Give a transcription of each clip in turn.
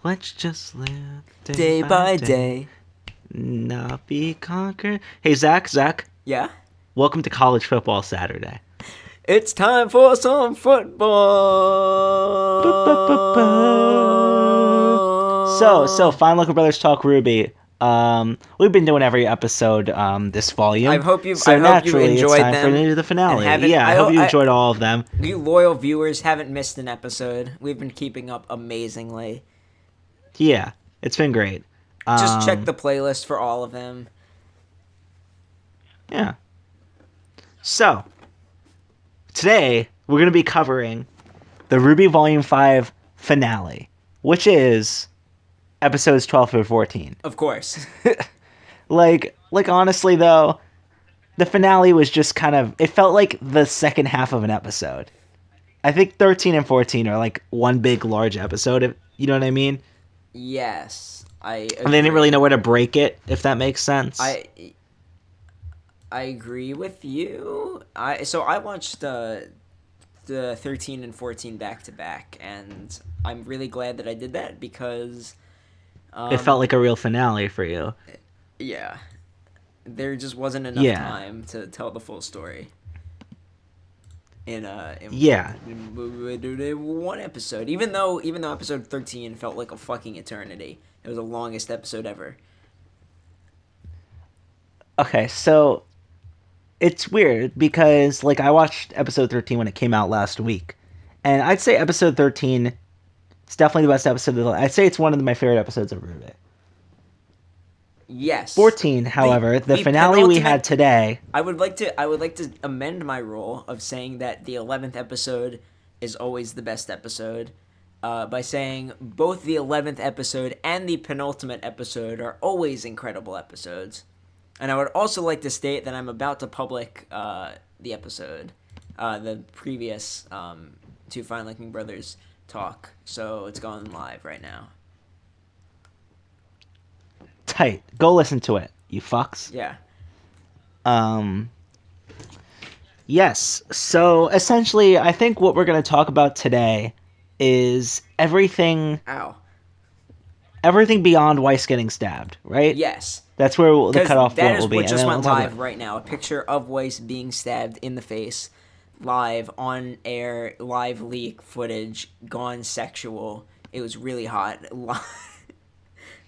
Let's just live Day by day. not be conquered. Hey, Zach, Yeah? welcome to College Football Saturday. It's time for some Ba-ba-ba-ba. So, football. Fine Local Brothers Talk RWBY. We've been doing every episode this I volume, hope you I so hope you naturally it's enjoyed time for them the and finale. haven't Yeah, I hope you enjoyed all of them. you loyal viewers haven't missed an episode. We've been keeping up amazingly. Yeah, it's been great. Just check the playlist for all of them. Yeah. So, today we're going to be covering the RWBY Volume 5 finale, which is episodes 12 through 14. Of course. Like honestly though, the finale was just kind of, it felt like the second half of an episode. I think 13 and 14 are like one big large episode, if you know what I mean? Yes, I agree. And they didn't really know where to break it, if that makes sense. I agree with you. I watched the 13 and 14 back to back, and I'm really glad that I did that because It felt like a real finale for you. yeah, there just wasn't enough Yeah. time to tell the full story in Yeah. one episode. Even though episode 13 felt like a fucking eternity, it was the longest episode ever. Okay, so it's weird because like I watched episode 13 when it came out last week, and I'd say episode 13 is definitely the best episode. I'd say it's one of my favorite episodes of RWBY. Yes. 14, however, the finale we had today. I would like to amend my rule of saying that the 11th episode is always the best episode, by saying both the 11th episode and the penultimate episode are always incredible episodes. And I would also like to state that I'm about to public the episode, the previous two Fine Linking Brothers talk, so it's going live right now. Tight. Go listen to it, you fucks. Yeah. Yes. So essentially, I think what we're going to talk about today is everything Ow. beyond Weiss getting stabbed, right? Yes. That's where the cutoff point will be. That is what just And then went we'll talk live about- right now. A picture of Weiss being stabbed in the face, live, on air, live leak footage, gone sexual. It was really hot.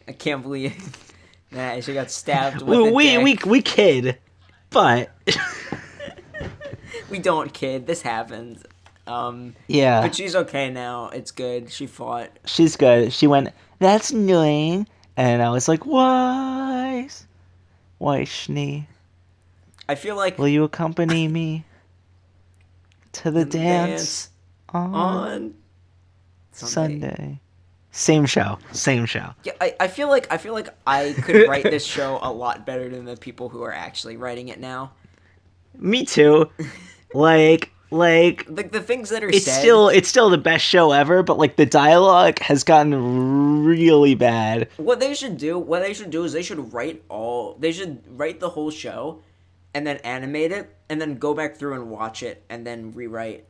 I can't believe that she got stabbed with a dick. We kid, but We don't kid. This happens. yeah. But she's okay now. It's good. She fought. She's good. She went, "That's annoying," and I was like, "Weiss, Schnee, I feel like will you accompany me to the dance on Sunday?" Same show. Yeah, I feel like I could write this show a lot better than the people who are actually writing it now. Me too. Like the things that are it's said. it's still the best show ever, but like the dialogue has gotten really bad. What they should do is they should write the whole show, and then animate it, and then go back through and watch it, and then rewrite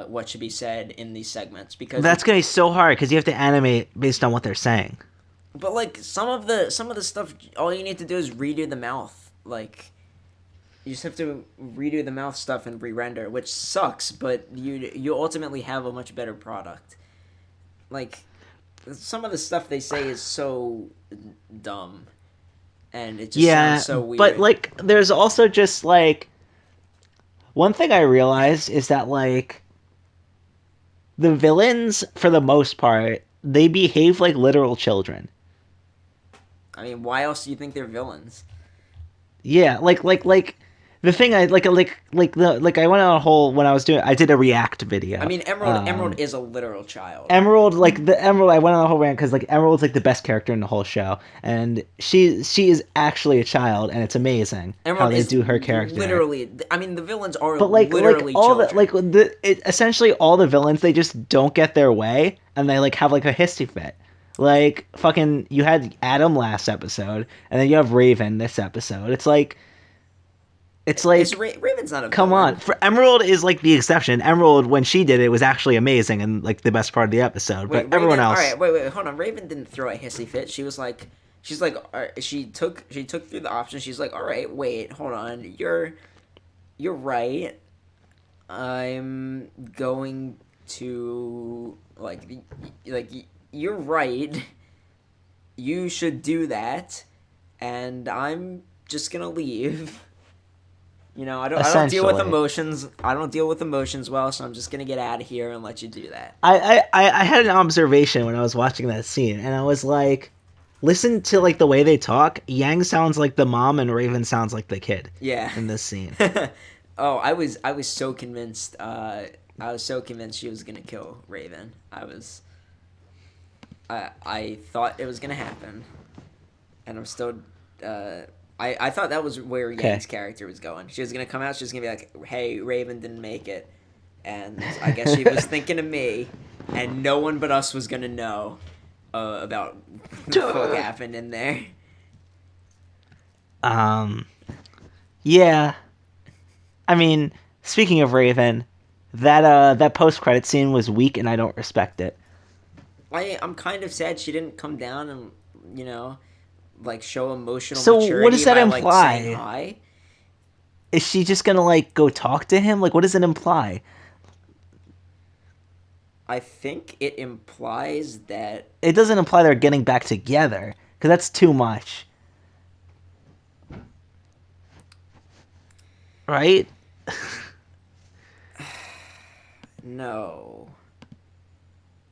what should be said in these segments, because That's gonna be so hard because you have to animate based on what they're saying. But like some of the stuff, all you need to do is redo the mouth. Like, you just have to redo the mouth stuff and re-render, which sucks, but you ultimately have a much better product. Like, some of the stuff they say is so dumb, and it just sounds so weird. But like there's also just like one thing I realized is that like the villains, for the most part, they behave like literal children. I mean, why else do you think they're villains? Yeah, like the thing I like I went on a whole when I did a react video. I mean, Emerald is a literal child. Emerald, I went on a whole rant because like Emerald's like the best character in the whole show, and she is actually a child, and it's amazing how they do her character. Literally, I mean, the villains are But literally all children. Essentially all the villains, they just don't get their way, and they like have like a hissy fit. Like fucking, you had Adam last episode, and then you have Raven this episode. It's like It's like, Raven's not a come on. villain. For Emerald is like the exception. Emerald, when she did it, was actually amazing and like the best part of the episode. Wait, But everyone Raven. All else, right, wait, hold on. Raven didn't throw a hissy fit. She's like, she took through the options. She's like, all right, wait, hold on. You're right. I'm going to you're right. You should do that, and I'm just gonna leave. I don't deal with essentially. emotions. I don't deal with emotions well, so I'm just gonna get out of here and let you do that. I had an observation when I was watching that scene, and I was like, listen to like the way they talk. Yang sounds like the mom, and Raven sounds like the kid Yeah. in this scene. Oh, I was so convinced. I was so convinced she was gonna kill Raven. I thought it was gonna happen, and I'm still. I thought that was where Okay. Yang's character was going. She was gonna come out. She was gonna be like, "Hey, Raven didn't make it," and I guess she was thinking of me, and no one but us was gonna know about what the fuck happened in there. um, yeah. I mean, speaking of Raven, that post credit scene was weak, and I don't respect it. I'm kind of sad she didn't come down and you know like show emotional So what maturity does that by like saying imply? hi. Is she just gonna like go talk to him? Like, what does it imply? I think it implies that It doesn't imply they're getting back together, because that's too much, right? no.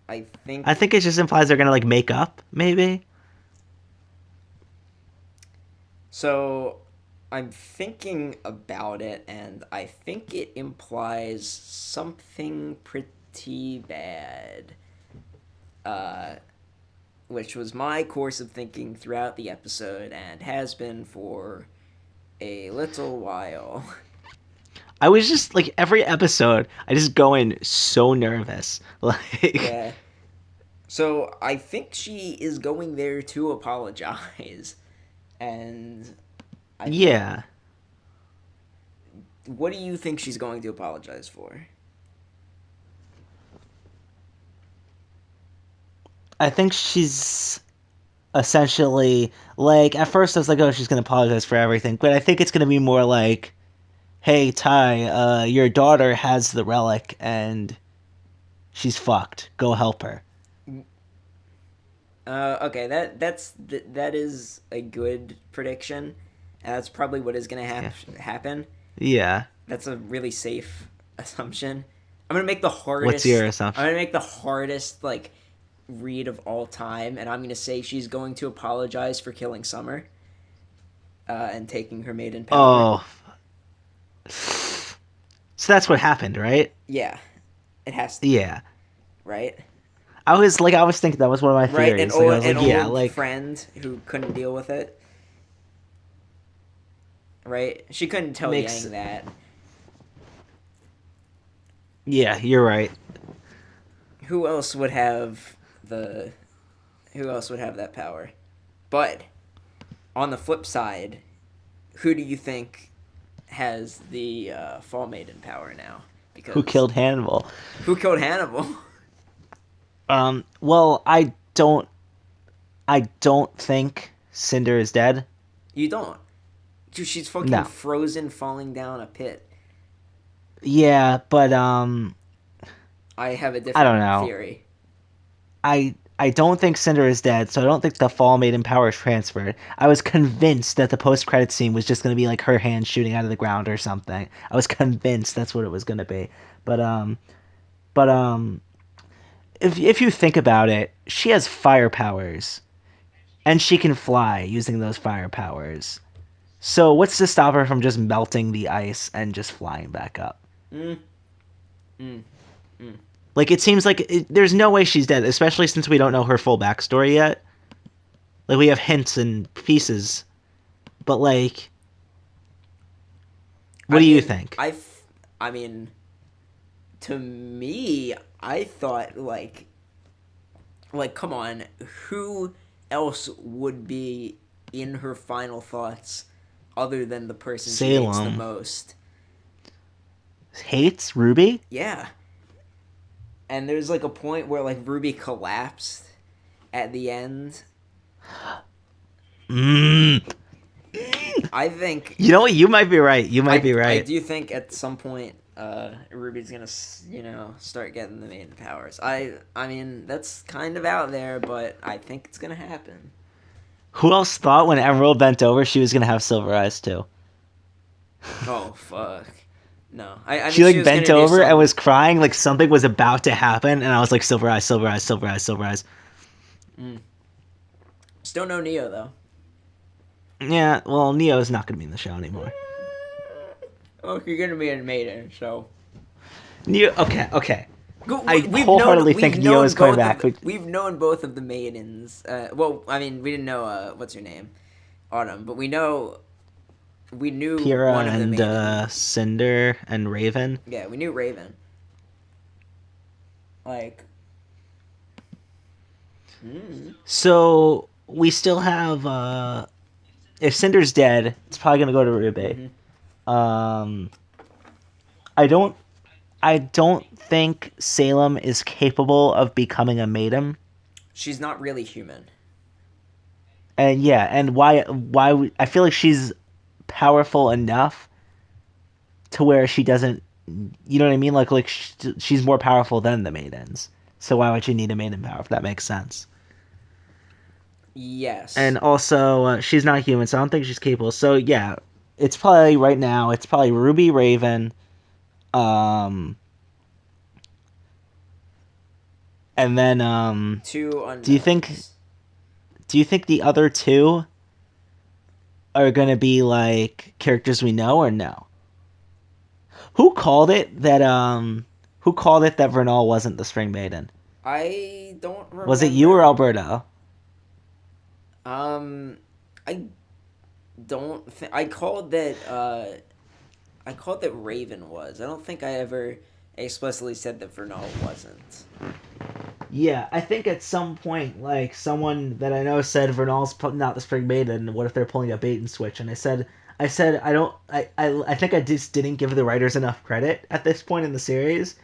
I I think think it just implies they're gonna like make up, maybe. so. I'm thinking about it, and I think it implies something pretty bad. Uh, which was my course of thinking throughout the episode and has been for a little while. I was just like every episode, I just go in so nervous. Like, Yeah. So I think she is going there to apologize. And I yeah, what do you think she's going to apologize for? I think she's essentially like at first I was like, oh, she's gonna apologize for everything, but I think it's gonna be more like, hey Ty, your daughter has the relic and she's fucked. Go help her. Okay, that is a good prediction. And that's probably what is going to Yeah, happen. yeah. That's a really safe assumption. I'm going to make the What's your hardest I'm assumption? going to make the hardest like read of all time, and I'm going to say she's going to apologize for killing Summer and taking her maiden power. Oh, so that's what happened, right? Yeah, it has to be, Yeah. right? I was thinking that was one of my Right, theories. Like I was an like, yeah, old like friend who couldn't deal with it. Right? She couldn't tell makes Yang that. yeah, you're right. Who else would have the who else would have that power? But on the flip side, who do you think has the Fall Maiden power now? Who Because killed Hannibal? who killed Hannibal? Well, I don't think Cinder is dead. You don't. Dude, she's fucking No. frozen, falling down a pit. Yeah, but I have a I don't different know. theory. I don't think Cinder is dead, so I don't think the Fall Maiden power is transferred. I was convinced that the post credit scene was just gonna be like her hand shooting out of the ground or something. I was convinced that's what it was gonna be. But but if you think about it, she has fire powers and she can fly using those fire powers. So what's to stop her from just melting the ice and just flying back up? Mm, mm, mm. Like it seems like there's no way she's dead, especially since we don't know her full backstory yet. Like we have hints and pieces, but like, what I do you mean, think? I mean, to me, I thought come on, who else would be in her final thoughts other than the person she hates the Salem most. hates RWBY. Yeah. And there's like a point where like RWBY collapsed at the end. Mm. I think You know what? You might be right. You might be I right. do think at some point RWBY's gonna start getting the maiden powers. I mean that's kind of out there, but I think it's gonna happen. Who else thought when Emerald bent over she was gonna have silver eyes too? Oh fuck. No, I She mean she like was bent gonna do over and some. was crying like something was about to happen, and I was like, silver eyes, silver eyes, silver eyes, silver eyes. Still no Neo though. Yeah, well, Neo's not gonna be in the show anymore. Oh, you're gonna be a maiden, so Neo, okay. I we've wholeheartedly think we've Neo known is coming both back. of we've known both of the maidens. Well, I mean we didn't know what's her name, Autumn, but we knew Pyrrha one of the and maidens. Cinder and Raven. Yeah, we knew Raven. Like, So we still have. If Cinder's dead, it's probably gonna go to RWBY. Um, I don't. I don't think Salem is capable of becoming a maiden. she's not really human. And yeah, and I feel like she's powerful enough to where she doesn't. You know what I mean? She's more powerful than the maidens. So why would she need a maiden power if that makes sense? Yes. And also, she's not human, so I don't think she's capable. So yeah, it's probably right now. It's probably Ruby Raven, um, and then Two do you think unknowns. the other two are gonna be like characters we know or no? Who called it that? Who called it that Vernal wasn't the Spring Maiden? I don't Was it you or remember. Alberto? I don't think I called that. I called that Raven was. I don't think I ever explicitly said that Vernal wasn't. Yeah, I think at some point, like someone that I know said Vernal's not the Spring Maiden. What if they're pulling a bait and switch? And I said I don't. I think I just didn't give the writers enough credit at this point in the series.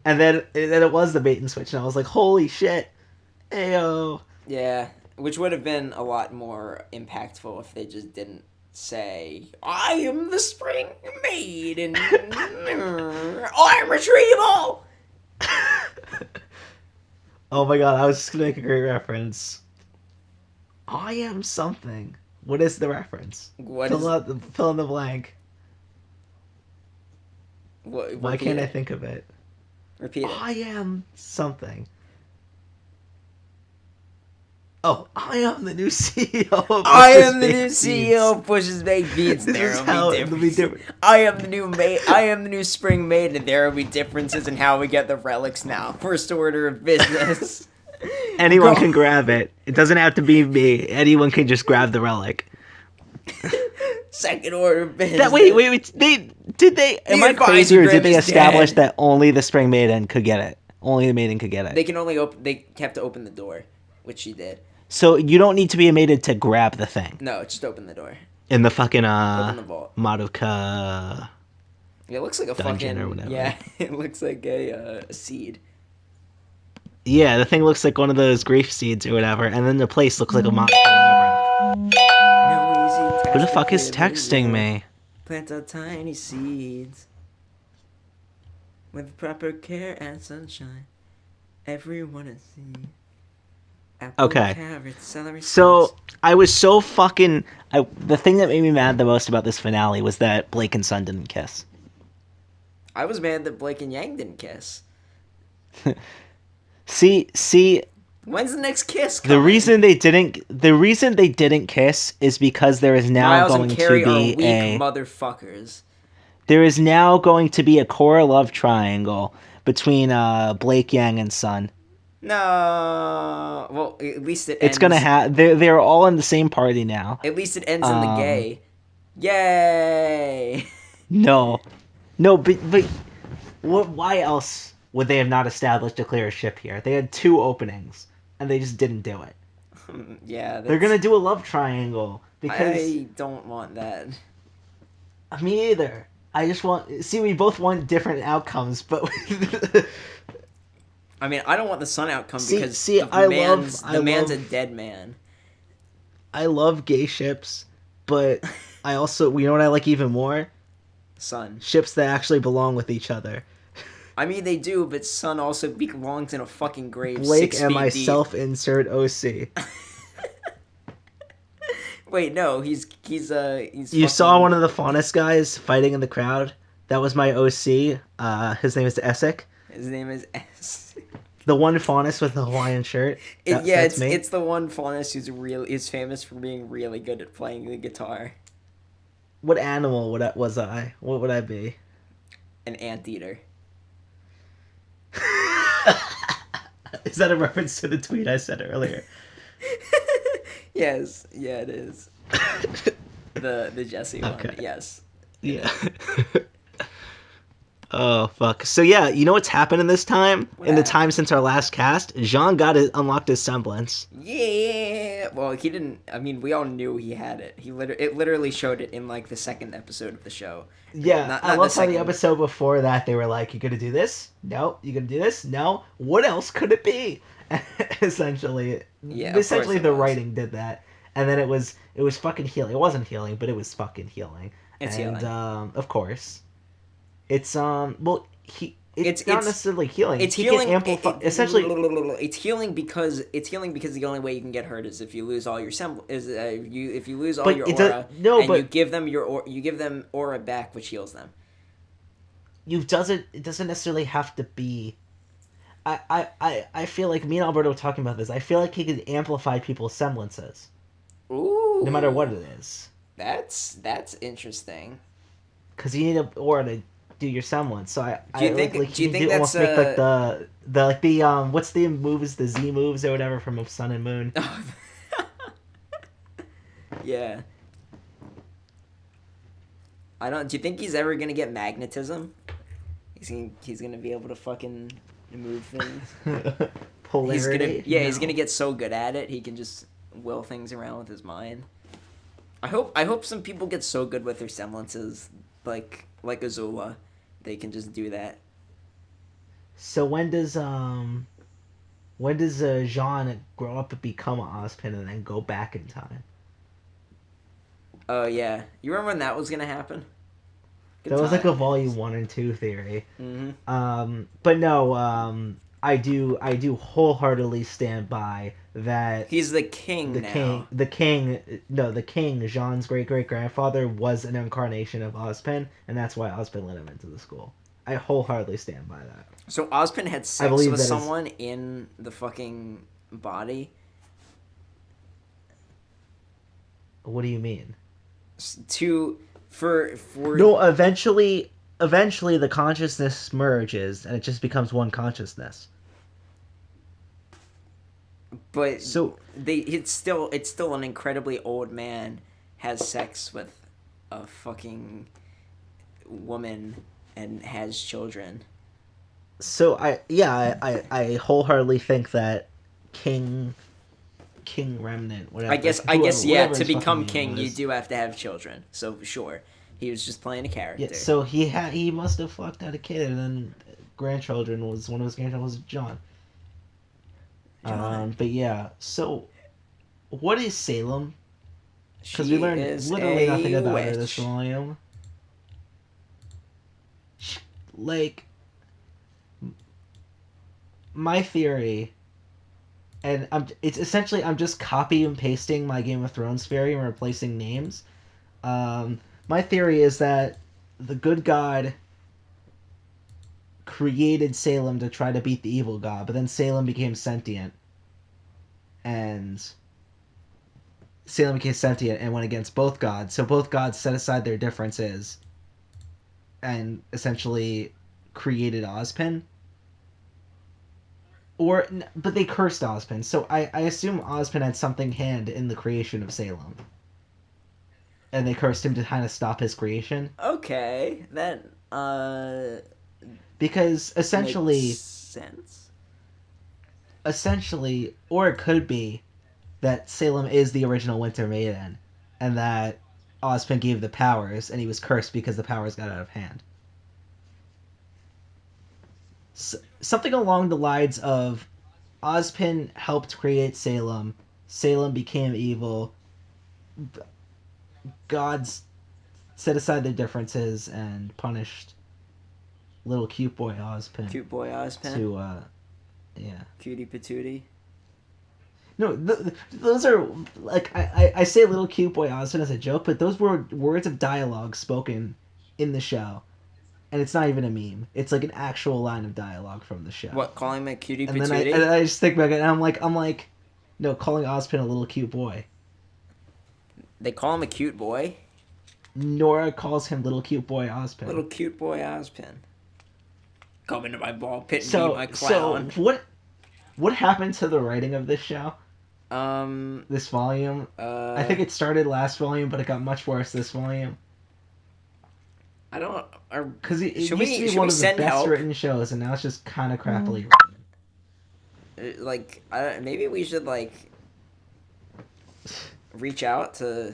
And then it was the bait and switch, and I was like, holy shit, ayo. Yeah, which would have been a lot more impactful if they just didn't say, "I am the Spring Maiden. I'm retrieval." Oh my god, I was just gonna make a great reference. I am something. What is the reference? What is Fill in the blank. what? Why Repeat can't I it. think of it? Repeat it. I am something. Oh, I am the new CEO of I Pushes am the new Baked CEO Beans. of Push's Baked Beans. This There is will how be it'll be differences. different. I am the new Spring Maiden. There will be differences in how we get the relics now. First order of business. Anyone Go. can grab it. It doesn't have to be me. Anyone can just grab the relic. Second order of business. That wait. They am I crazy or did they establish that only the Spring Maiden could get it? Only the maiden could get it. They can only open. They have to open the door, which she did. So you don't need to be a maiden to grab the thing. No, just open the door. In the fucking Open the vault. Madoka It looks like a dungeon fucking or whatever. yeah. It looks like a seed. Yeah, the thing looks like one of those grief seeds or whatever, and then the place looks like a Madoka labyrinth. No easy task. Who the fuck to is give texting it me? Plant our tiny seeds with proper care and sunshine. Everyone is seen. Apple, Okay. carrots, celery. So seeds. I was so fucking. The thing that made me mad the most about this finale was that Blake and Sun didn't kiss. I was mad that Blake and Yang didn't kiss. See, When's the next kiss the coming? reason they didn't kiss is because there is now Miles going and Carrie to are be weak motherfuckers. there is now going to be a core love triangle between Blake, Yang, and Sun. No. Well, at least it ends. It's gonna have. They're all in the same party now. At least it ends in the gay. Yay! No, but what? Why else would they have not established a clear ship here? They had two openings, and they just didn't do it. Yeah, They're that's. gonna do a love triangle because I don't want that. me either. I just want see we both want different outcomes, but I mean, I don't want the son outcome see because see the man's a dead man. I love gay ships, but I also you know what I like even more? Son. Ships that actually belong with each other. I mean, they do, but son also belongs in a fucking grave Blake six and feet deep. myself insert OC. Wait, no, he's You saw one fucking. of the Faunus guys fighting in the crowd. That was my OC. His name is Essek. His name is S. The one Faunus with the Hawaiian shirt. Yeah, That's me. it's the one Faunus who's is famous for being really good at playing the guitar. What animal was I? What would I be? An anteater. Is that a reference to the tweet I said earlier? Yes, yeah, it is. The Jesse one. Okay. Yes, it Yeah. is. Oh fuck. So yeah, you know what's happened in this time? What In the time happened? since our last cast, Jean unlocked his semblance. Yeah. Well, he didn't. I mean, we all knew he had it. It literally showed it in like the second episode of the show. Yeah, Not I not the love how the second. episode before that they were like, "You gonna do this? No. You gonna do this? No. What else could it be?" essentially, Yeah, of course essentially it the was. writing did that, and then it was fucking healing. It wasn't healing, but it was fucking healing. It's And healing. of course, it's well It's it's not it's necessarily healing. it's He can healing. amplify essentially. It's healing because the only way you can get hurt is if you lose all your is you if you lose all But your it does aura no, and but you give them aura back, which heals them. you doesn't. It doesn't necessarily have to be. I feel like me and Alberto were talking about this. I feel like he could amplify people's semblances, no matter what Ooh, it is. that's interesting. Because you need an aura to do your semblance. So Do you like think do he you can think do that's almost make like the what's the moves, the Z moves or whatever from Sun and Moon. Yeah. I don't. Do you think he's ever gonna get magnetism? He's gonna be able to fucking move things. Polarity. He's No. gonna get so good at it he can just will things around with his mind. I hope some people get so good with their semblances, like Azula, they can just do that. So when does Jean grow up and become an Ozpin and then go back in time? Oh yeah, you remember when that was gonna happen? Good That was like a times. volume 1 and 2 theory. Mm-hmm. But no, I do wholeheartedly stand by that He's the king now. the king, Jean's great great grandfather was an incarnation of Ozpin, and that's why Ozpin let him into the school. I wholeheartedly stand by that. So Ozpin had I sex believe with that is. someone in the fucking body What do you mean? to for No, eventually the consciousness merges and it just becomes one consciousness. but So it's still an incredibly old man has sex with a fucking woman and has children. I wholeheartedly think that King King Remnant, whatever, I guess yeah, whatever to his fucking become name king you was. do have to have children. So sure. He was just playing a Yeah, character. so he must have fucked out a kid, and then grandchildren was one of his grandchildren was John. Jaune. But yeah, so what is Salem? Because we She learned is literally nothing a about her this witch. volume. Like my theory, and it's essentially I'm just copy and pasting my Game of Thrones theory and replacing names. My theory is that the good god created Salem to try to beat the evil god, but then Salem became sentient, and went against both gods. So both gods set aside their differences and essentially created Ozpin. But they cursed Ozpin, so I assume Ozpin had something hand in the creation of Salem, and they cursed him to kind of stop his creation. Okay, that Because makes essentially, sense. or it could be that Salem is the original Winter Maiden, and that Ozpin gave the powers, and he was cursed because the powers got out of hand. Something along the lines of Ozpin helped create Salem. Salem became evil. Gods set aside their differences and punished little cute boy Ozpin Cute boy Ozpin. to yeah. Cutie patootie. No, those are like I say little cute boy Ozpin as a joke, but those were words of dialogue spoken in the show, and it's not even a meme. It's like an actual line of dialogue from the show. What, calling him a cutie And patootie? then I just think back and I'm like, no, calling Ozpin a little cute boy. They call him a cute boy? Nora calls him little cute boy Ozpin. Little cute boy Ozpin. Come into my ball pit and So be my clown. so what happened to the writing of this show? Um, This volume? I think it started last volume, but it got much worse this volume. I don't. Because it used should to we be one of the send best help? written shows, and now it's just kind of crappily written. Like, maybe we should like reach out to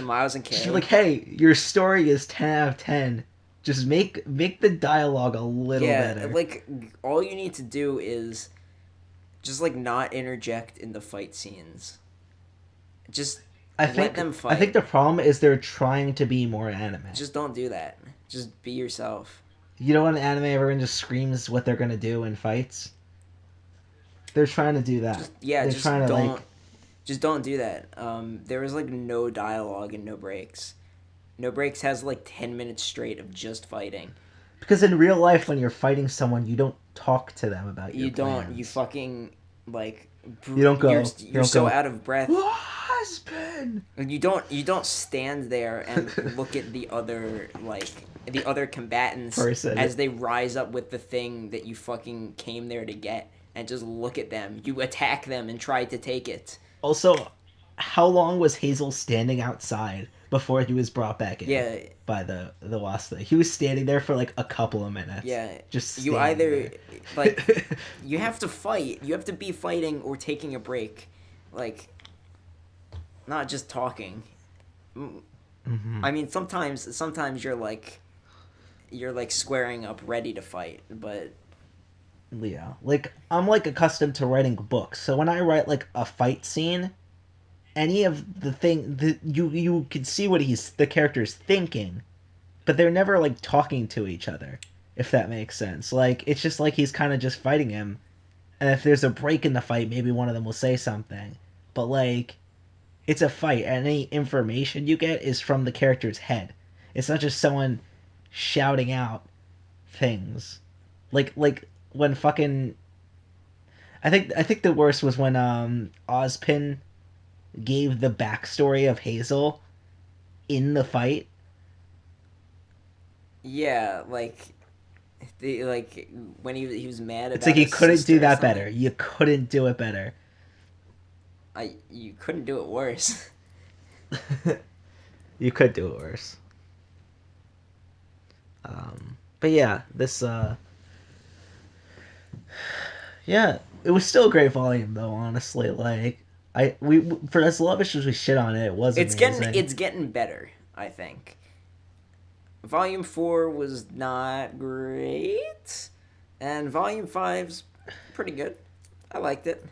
Miles and Just Kay. be like, hey, your story is 10 out of 10. Just make the dialogue a little better. Like all you need to do is just like not interject in the fight scenes. Just let them fight. I think the problem is they're trying to be more anime. Just don't do that. Just be yourself. You know, when an anime everyone just screams what they're gonna do in fights. They're trying to do that. They're Just trying to don't. like. Just don't do that. There was like no dialogue and no breaks. No Breaks has like 10 minutes straight of just fighting. Because in real life, when you're fighting someone, you don't talk to them about your plans. You fucking like. You don't go. You're so out of breath. Husband. And you don't stand there and look at the other combatants Person. as they rise up with the thing that you fucking came there to get, and just look at them. You attack them and try to take it. Also, how long was Hazel standing outside before he was brought back in? Yeah. By the wasp thing. He was standing there for like a couple of minutes. Yeah. Just you either there. like you have to fight. You have to be fighting or taking a break. Like, not just talking. Mm-hmm. I mean, sometimes you're like squaring up, ready to fight, but Yeah, like I'm like accustomed to writing books, so when I write like a fight scene, any of the thing that you can see what the character's thinking, but they're never like talking to each other, if that makes sense. Like it's just like he's kind of just fighting him, and if there's a break in the fight, maybe one of them will say something, but like it's a fight, and any information you get is from the character's head. It's not just someone shouting out things, like when fucking. I think the worst was when Ozpin gave the backstory of Hazel in the fight. yeah, when he was mad about. It's like you his couldn't sister do or that something. better. You couldn't do it better. You couldn't do it worse. You could do it worse. But yeah, this yeah, it was still a great volume though. Honestly, like we for as lavish as we shit on it, it was amazing. It's getting better, I think. Volume 4 was not great, and Volume 5's pretty good. I liked it.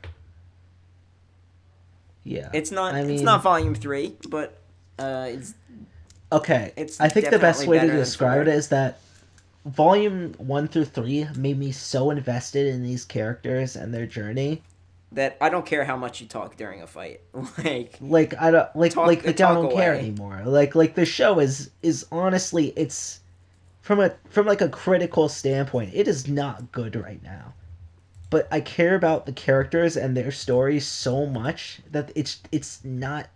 Yeah, It's not I mean, it's not Volume 3, but it's okay. it's I think the best definitely way to better than describe 4. it is that Volume 1 through 3 made me so invested in these characters and their journey. That I don't care how much you talk during a fight. Like I don't like Talk- like I talk don't care away. anymore. Like the show is honestly, it's from like a critical standpoint, it is not good right now. But I care about the characters and their stories so much that it's not,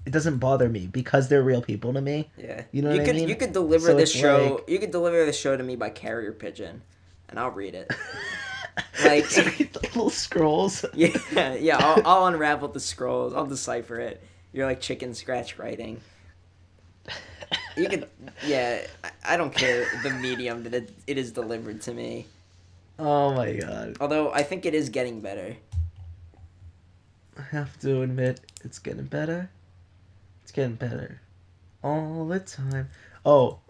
it doesn't bother me because they're real people to me. Yeah. You know what I mean? You could deliver So this it's show. like- You could deliver this show to me by carrier pigeon, and I'll read it. Like- like little scrolls. Yeah. I'll unravel the scrolls. I'll decipher it. You're like chicken scratch writing. You could, yeah. I don't care the medium that it is delivered to me. Oh my god. Although I think it is getting better. I have to admit, it's getting better. It's getting better all the time. How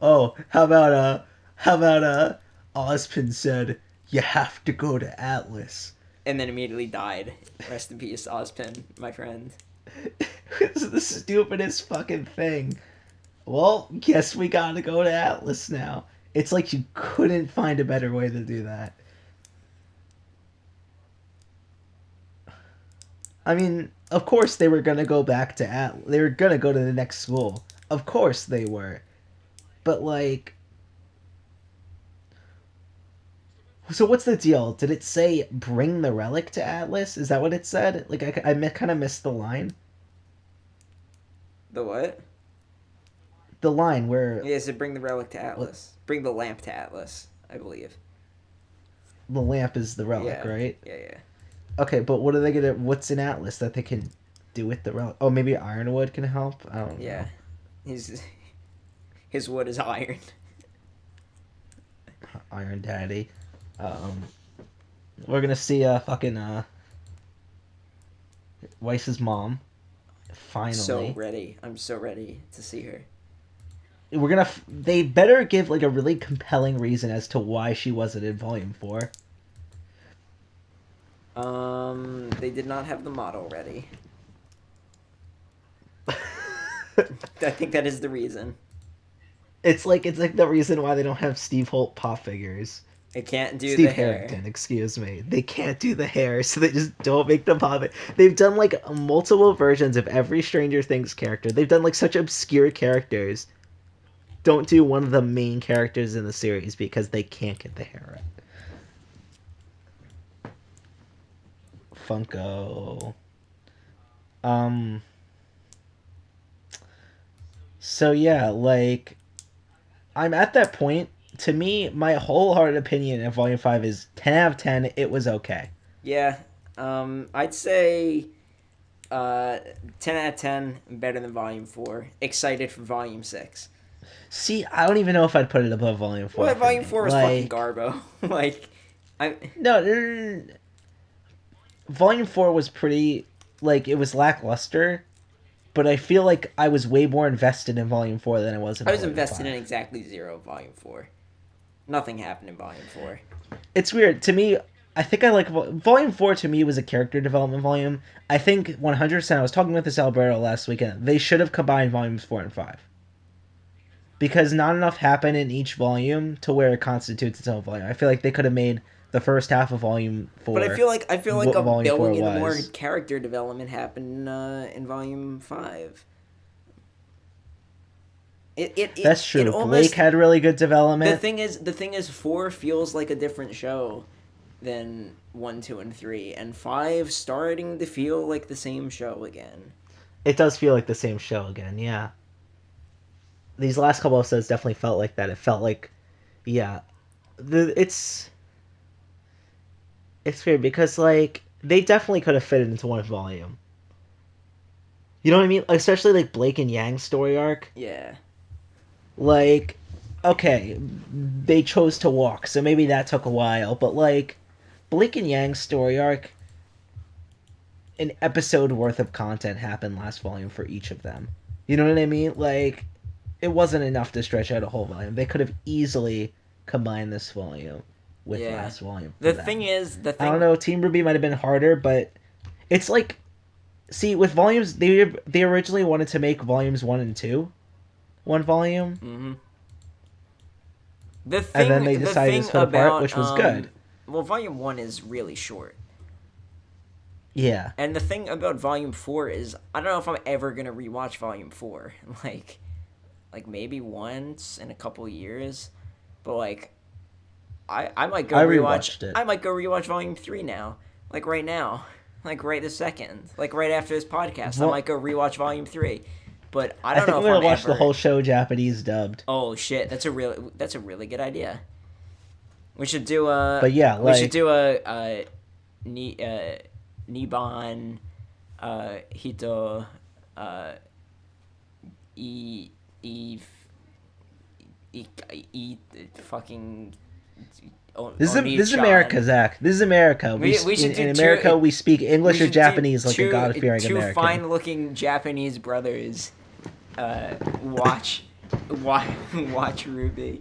about Ozpin said you have to go to Atlas. And then immediately died. Rest in peace, Ozpin, my friend. It's the stupidest fucking thing. Well, guess we gotta go to Atlas now. It's like you couldn't find a better way to do that. I mean, of course they were gonna go back to Atlas. They were gonna go to the next school. Of course they were. But like, so what's the deal? Did it say bring the relic to Atlas? Is that what it said? Like I kind of missed the line. The what? The line where Yeah, so bring the relic to what, Atlas. Bring the lamp to Atlas, I believe. the lamp is the relic, Yeah, right? yeah. Okay, but what are they gonna? What's in Atlas that they can do with the relic? Oh, maybe Ironwood can help. I don't Yeah. know. His his wood is iron. Iron Daddy. Um, we're gonna see fucking Weiss's mom. So Finally, ready. I'm so ready to see her. we're gonna. They better give like a really compelling reason as to why she wasn't in Volume 4. They did not have the model ready. I think that is the reason. It's like the reason why they don't have Steve Holt pop figures. It can't do Steve the hair. Harrington, excuse me. They can't do the hair, so they just don't make them pop. They've done like multiple versions of every Stranger Things character. They've done like such obscure characters. Don't do one of the main characters in the series because they can't get the hair right. Funko. Um. So yeah, like I'm at that point. To me, my wholehearted opinion of Volume 5 is 10 out of 10. It was okay. Yeah. I'd say 10 out of 10 better than volume 4. Excited for volume 6. See, I don't even know if I'd put it above Volume 4 Well, for volume me. 4 is fucking Like, garbo. Like I no, no, no, no. Volume 4 was pretty, like, it was lackluster, but I feel like I was way more invested in Volume 4 than I was in I was Volume invested in 5. exactly 0 volume 4. Nothing happened in volume 4. It's weird. To me, I think I like Volume 4 to me was a character development volume. I think 100%. I was talking with this Alberto last weekend. They should have combined volumes 4 and 5. Because not enough happened in each volume to where it constitutes its own volume. I feel like they could have made the first half of Volume But 4 I feel like what a Volume 4 billion more was. character development happened in volume 5. That's It true. Blake almost had really good development. the thing is 4 feels like a different show than 1, 2 and 3, and 5 starting to feel like the same show again. It does feel like the same show again, yeah. These last couple episodes definitely felt like that. It felt like, yeah, it's weird because like they definitely could have fit it into one volume. You know what I mean? Especially like Blake and Yang's story arc. Yeah. Like, okay, they chose to walk, so maybe that took a while. But like, Blake and Yang's story arc, an episode worth of content happened last volume for each of them. You know what I mean? Like, it wasn't enough to stretch out a whole volume. They could have easily combined this volume with Yeah. last volume for The them. thing is, the I don't thing know. Team Ruby might have been harder, but it's like, see, with volumes, they originally wanted to make volumes 1 and 2 one volume, Mhm. and then they The decided to thing split apart, about which was good. well, volume 1 is really short. Yeah, And the thing about volume 4 is I don't know if I'm ever going to rewatch volume 4. Like maybe once in a couple years, but like I might go I rewatch rewatched it. I might go rewatch volume 3 now. Like right now. Like right this second. Like right after this podcast, I Vo- might go rewatch volume 3. But I I don't think know I'm if gonna I'm watch the ever whole show Japanese dubbed. Oh shit, that's a really good idea. We should do But yeah, like a Niban Hito uh e e e, e fucking This is America, Oni-chan. Zach. This is America. We should In do America we speak we English or should do Japanese like a God fearing two American. fine looking Japanese brothers watch watch RWBY.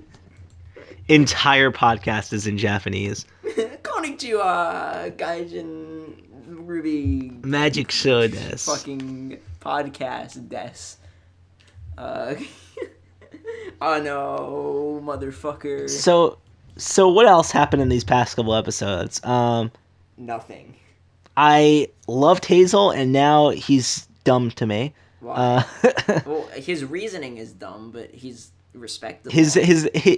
Entire podcast is in Japanese. Konnichiwa, Gaijin RWBY Magic show des. fucking podcast des. Oh no, motherfucker. So what else happened in these past couple episodes? Nothing. I loved Hazel, and now he's dumb to me. Why? Well, his reasoning is dumb, but he's respectable. His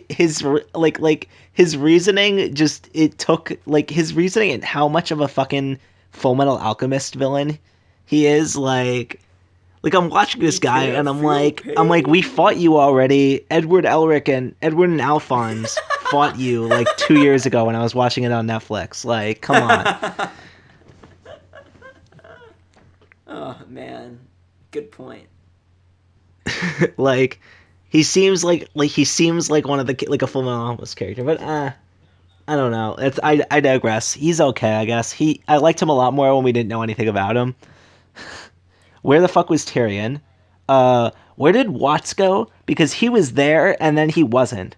his reasoning just it took like his reasoning and how much of a fucking Full Metal Alchemist villain he is like I'm watching this guy and I'm like we fought you already. Edward and Alphonse fought you like 2 years ago when I was watching it on Netflix. Like, come on. Oh man, good point. Like he seems like one of the like a Full Metal Alchemist character, but I don't know. I digress. He's okay, I guess. I liked him a lot more when we didn't know anything about him. Where the fuck was Tyrion? Where did Watts go? Because he was there and then he wasn't.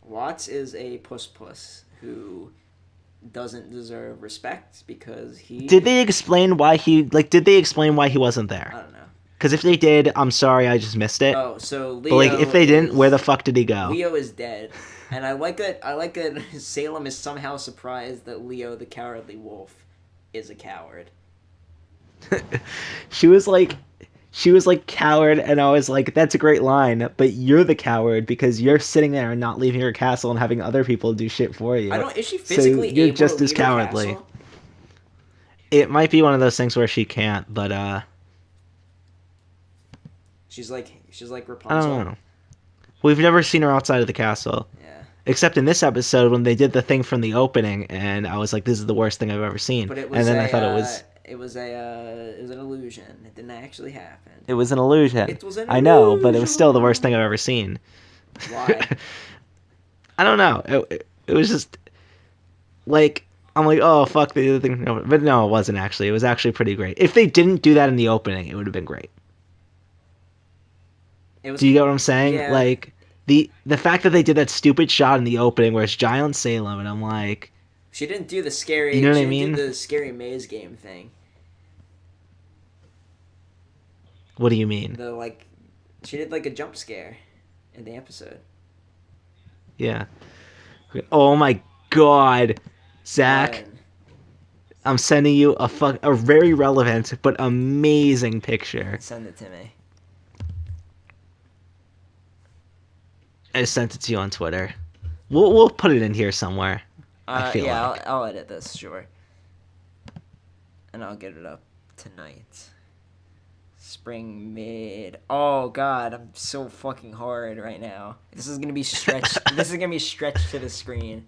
Watts is a puss who doesn't deserve respect because he. Did they explain why he wasn't there? I don't know. Because if they did, I'm sorry, I just missed it. Oh, so Leo. But like, if they didn't, where the fuck did he go? Leo is dead, and I like that. Salem is somehow surprised that Leo, the cowardly wolf, is a coward. She was like coward, and I was like, that's a great line, but you're the coward because you're sitting there and not leaving your castle and having other people do shit for you. Is she physically so you're able just to as leave her cowardly. castle? It might be one of those things where she can't, but She's like I Rapunzel. don't know. We've never seen her outside of the castle. Yeah. Except in this episode when they did the thing from the opening, and I was like, "This is the worst thing I've ever seen." But it was and then I thought it was an illusion. It didn't actually happen. It was an illusion. It was an I know, but it was still the worst thing I've ever seen. Why? I don't know. It was just like I'm like, oh fuck the other thing, but no, it wasn't actually. It was actually pretty great. If they didn't do that in the opening, it would have been great. Do you get what I'm saying? Yeah. Like the fact that they did that stupid shot in the opening where it's Giant Salem, and I'm like, she didn't do the scary. You know what she I mean? Didn't do the scary maze game thing. what do you mean? She did like a jump scare in the episode. Yeah. Oh my god, Zach. I'm sending you a very relevant but amazing picture. Send it to me. I sent it to you on Twitter. We'll put it in here somewhere. I feel like. I'll edit this, sure. And I'll get it up tonight. Spring mid. Oh god, I'm so fucking hard right now. This is gonna be stretched. This is gonna be stretched to the screen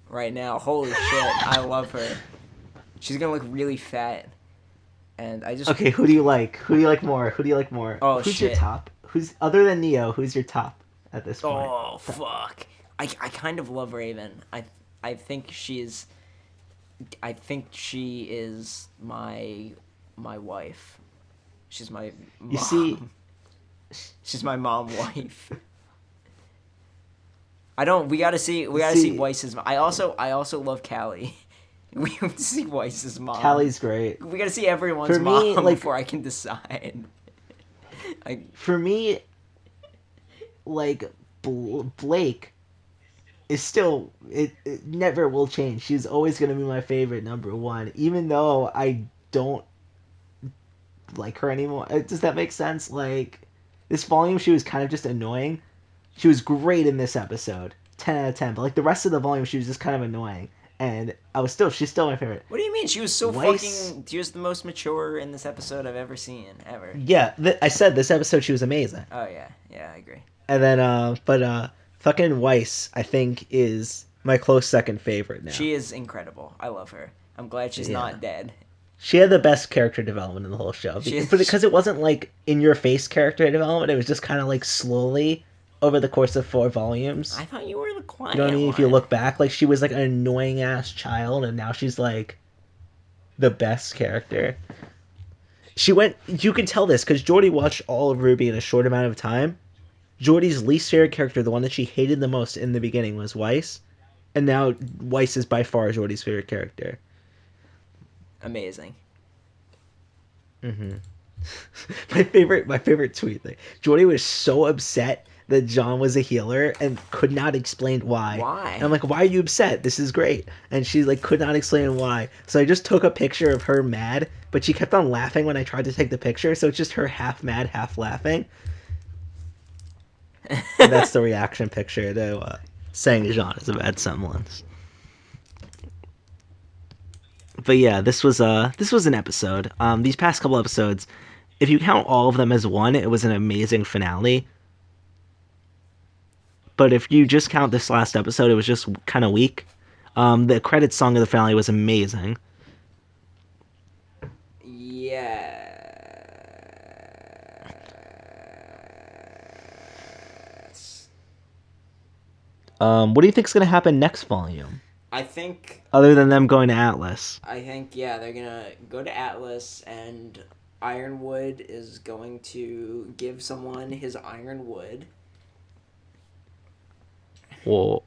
right now. Holy shit, I love her. She's gonna look really fat. And I just. Okay, who do you like? Who do you like more? Oh, who's shit. your top? Who's other than Neo? Who's your top at this point? Oh fuck! I kind of love Raven. I think she's. I think she is my wife. She's my mom. You see, she's my mom wife. We gotta see Weiss's. I also love Callie. We have to see Weiss's mom. Callie's great. We gotta see everyone's For me, mom like, before I can decide. For me, like Blake is still it never will change. She's always gonna be my favorite number one, even though I don't like her anymore. Does that make sense? Like this volume, she was kind of just annoying. She was great in this episode, 10 out of 10. But like the rest of the volume, she was just kind of annoying. And she's still my favorite. What do you mean? She was so Weiss, she was the most mature in this episode I've ever seen, ever. Yeah, I said this episode she was amazing. Oh yeah, I agree. And then, fucking Weiss, I think, is my close second favorite now. She is incredible. I love her. I'm glad she's not dead. She had the best character development in the whole show. Because it wasn't like in your face character development, it was just kind of like slowly over the course of 4 volumes. I thought you were a You know what I quiet mean? If you one. look back, like she was like an annoying ass child, and now she's like the best character. She went. You can tell this because Jordy watched all of RWBY in a short amount of time. Jordy's least favorite character, the one that she hated the most in the beginning, was Weiss, and now Weiss is by far Jordy's favorite character. Amazing. Mm-hmm. My favorite tweet thing. Jordy was so upset that John was a healer and could not explain why. And I'm Why? like, why are you upset? This is great. And she like could not explain why. So I just took a picture of her mad, but she kept on laughing when I tried to take the picture. So it's just her half mad, half laughing. And that's the reaction picture to saying Jean is a bad semblance. But yeah, this was an episode. These past couple episodes, if you count all of them as one, it was an amazing finale. But if you just count this last episode, it was just kind of weak. The credits song of the finale was amazing. Yes. What do you think's gonna happen next volume, I think other than them going to Atlas? yeah, they're gonna go to Atlas, and Ironwood is going to give someone his Ironwood. He's gonna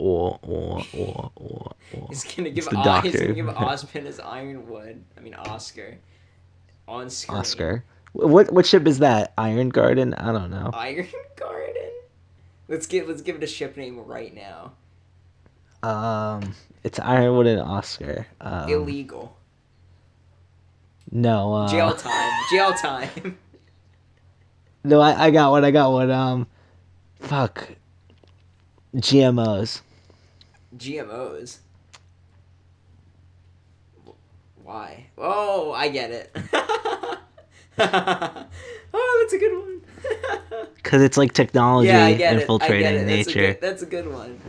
It's give the He's gonna give doctor. Osmond his Ironwood. I mean Oscar on screen. Oscar. What ship is that? Iron Garden? I don't know. Iron Garden. Let's give it a ship name right now. It's Ironwood and Oscar. Illegal. No. Jail time. Jail time. No. I got one. I got one. Fuck. GMOs. GMOs. Why? Oh, I get it. Oh, that's a good one. Because it's like technology Yeah, I get it. I get infiltrating it. nature. That's a good one.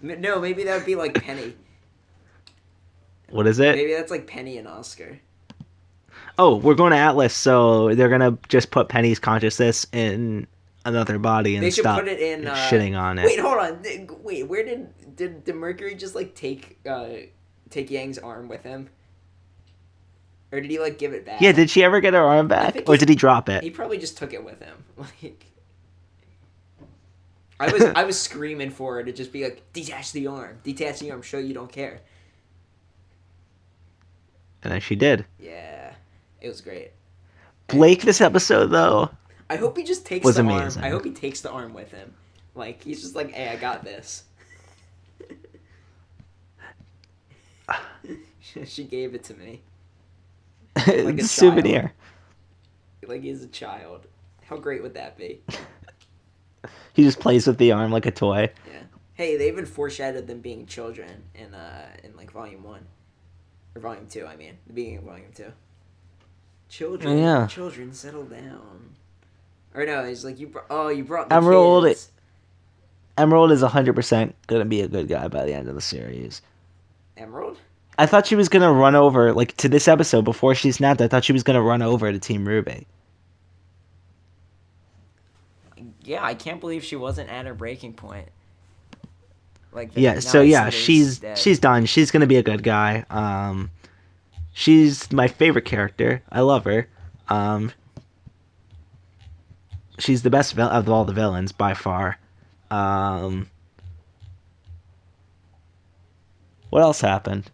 No, maybe that would be like Penny. What is it? Maybe that's like Penny and Oscar. Oh, we're going to Atlas, so they're gonna just put Penny's consciousness in another body They and should stop put it in. shitting on it. Wait, hold on. Wait, where did Mercury just like take Yang's arm with him, or did he like give it back? Yeah, did she ever get her arm I back, think or did he drop it? He probably just took it with him. Like, I was screaming for her to just be like, detach the arm, show you don't care. And then she did. Yeah, it was great. Blake, this episode though, I hope he just takes was the amazing. arm. I hope he takes the arm with him. Like he's just like, hey, I got this. She gave it to me. It's a souvenir. Like he's a child. How great would that be? He just plays with the arm like a toy. Yeah. Hey, they even foreshadowed them being children in like volume 1 or volume 2. I mean, the beginning of volume 2. Children, Yeah. children, settle down. Or no, he's like, you brought the Emerald. kids. Emerald is 100% gonna be a good guy by the end of the series. Emerald? I thought she was gonna run over, like to this episode before she snapped. I thought she was gonna run over to Team RWBY. Yeah, I can't believe she wasn't at her breaking point. Like Yeah, so yeah, she's done. She's gonna be a good guy. She's my favorite character. I love her. She's the best of all the villains by far. What else happened?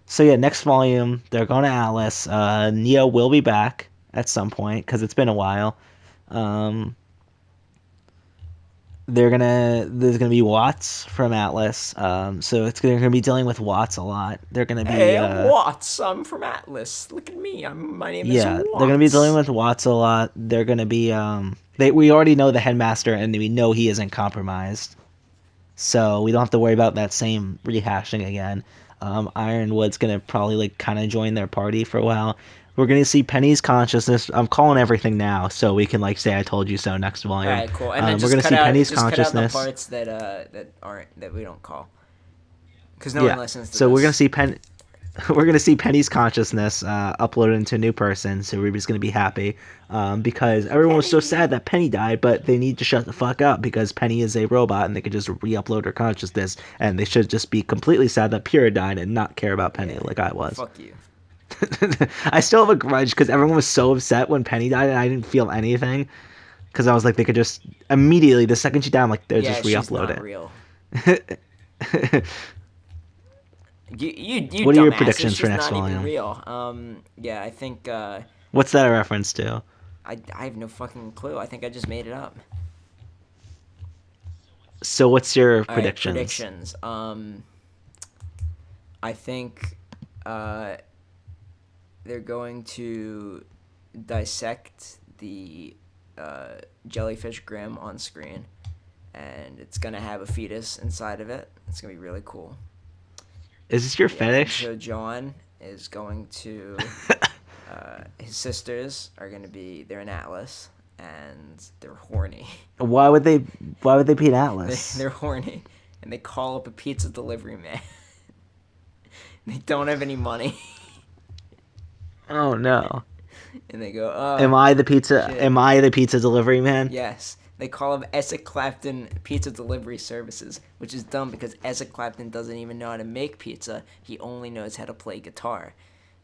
So yeah, next volume they're going to Alice. Neo will be back at some point because it's been a while. Um, there's gonna be Watts from Atlas. So they're gonna be dealing with Watts a lot. They're gonna be Hey, I'm Watts. I'm from Atlas. Look at me. My name is yeah, Watts. they're gonna be dealing with Watts a lot. They're gonna be we already know the headmaster and we know he isn't compromised. So we don't have to worry about that same rehashing again. Ironwood's gonna probably like kind of join their party for a while. We're gonna see Penny's consciousness. I'm calling everything now, so we can like say "I told you so" next volume. All right, cool. And then We're gonna see Penny's consciousness. Cut out the parts that we don't call, because no one listens to So this. we're gonna see Penny. we're gonna see Penny's consciousness uploaded into a new person, so Ruby's gonna be happy because everyone was so sad that Penny died, but they need to shut the fuck up because Penny is a robot and they could just re-upload her consciousness, and they should just be completely sad that Pyrrha died and not care about Penny Yeah. like I was. Fuck you. I still have a grudge because everyone was so upset when Penny died and I didn't feel anything because I was like they could just immediately the second she died I'm like they'll Yeah, just she's re-upload not it. real. You What are your dumbasses. predictions for She's next not even volume? real. Yeah, I think What's that a reference to? I have no fucking clue. I think I just made it up. So what's your All right, predictions? predictions. I think uh, they're going to dissect the jellyfish Grim on screen, and it's gonna have a fetus inside of it. It's gonna be really cool. Is this your Yeah, and fetish? so Jaune is going to. His sisters are gonna be. They're in Atlas, and they're horny. Why would they? Why would they be an they, Atlas? they're horny, and they call up a pizza delivery man. They don't have any money, Oh no! and they go, "Oh, Am I the pizza? shit." Am I the pizza delivery man? Yes, they call up Essex Clapton Pizza Delivery Services, which is dumb because Essex Clapton doesn't even know how to make pizza. He only knows how to play guitar.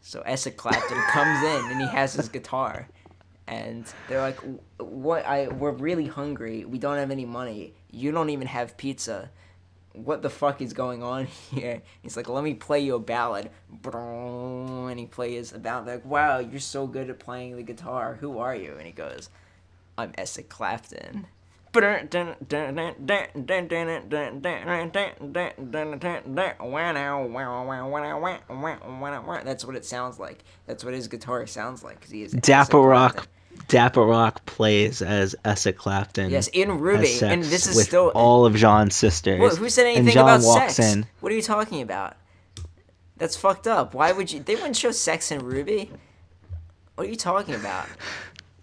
So Essex Clapton comes in and he has his guitar, and they're like, "What? We're really hungry. We don't have any money. You don't even have pizza. What the fuck is going on here?" He's like, "Let me play you a ballad." And he plays a ballad. They're like, "Wow, you're so good at playing the guitar. Who are you?" And he goes, "I'm Essex Clapton." That's what it sounds like. That's what his guitar sounds like because he is Essex Dapper Clapton. Rock. Dapper Rock plays as Essex Clapton Yes, in has RWBY, and this sex is with still. all of John's What? sisters, Who said and anything John about walks sex? in. What are you talking about? That's fucked up. Why would you? They wouldn't show sex in RWBY. What are you talking about?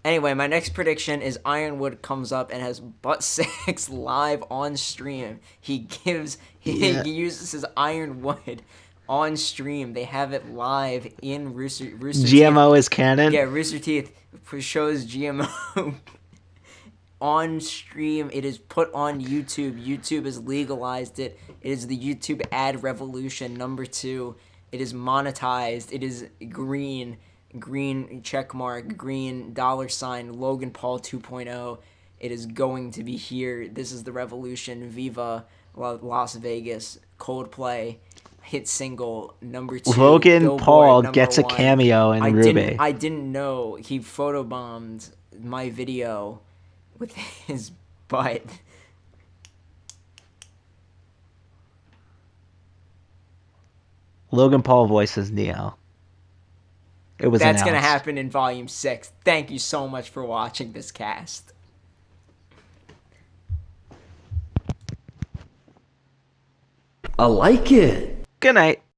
Anyway, my next prediction is Ironwood comes up and has butt sex live on stream. Yeah. He uses his Ironwood on stream. They have it live in Rooster Teeth. GMO is canon. Yeah, Rooster Teeth shows GMO on stream. It is put on YouTube. YouTube has legalized it. It is the YouTube ad revolution #2. It is monetized. It is green check mark, green $sign, Logan Paul 2.0. It is going to be here. This is the revolution. Viva Las Vegas. Coldplay hit single #2. Logan Billboard Paul #1. gets a cameo in RWBY. I didn't know he photobombed my video with his butt. Logan Paul voices Neo. It was That's announced. gonna happen in volume 6. Thank you so much for watching this cast. I like it. Good night.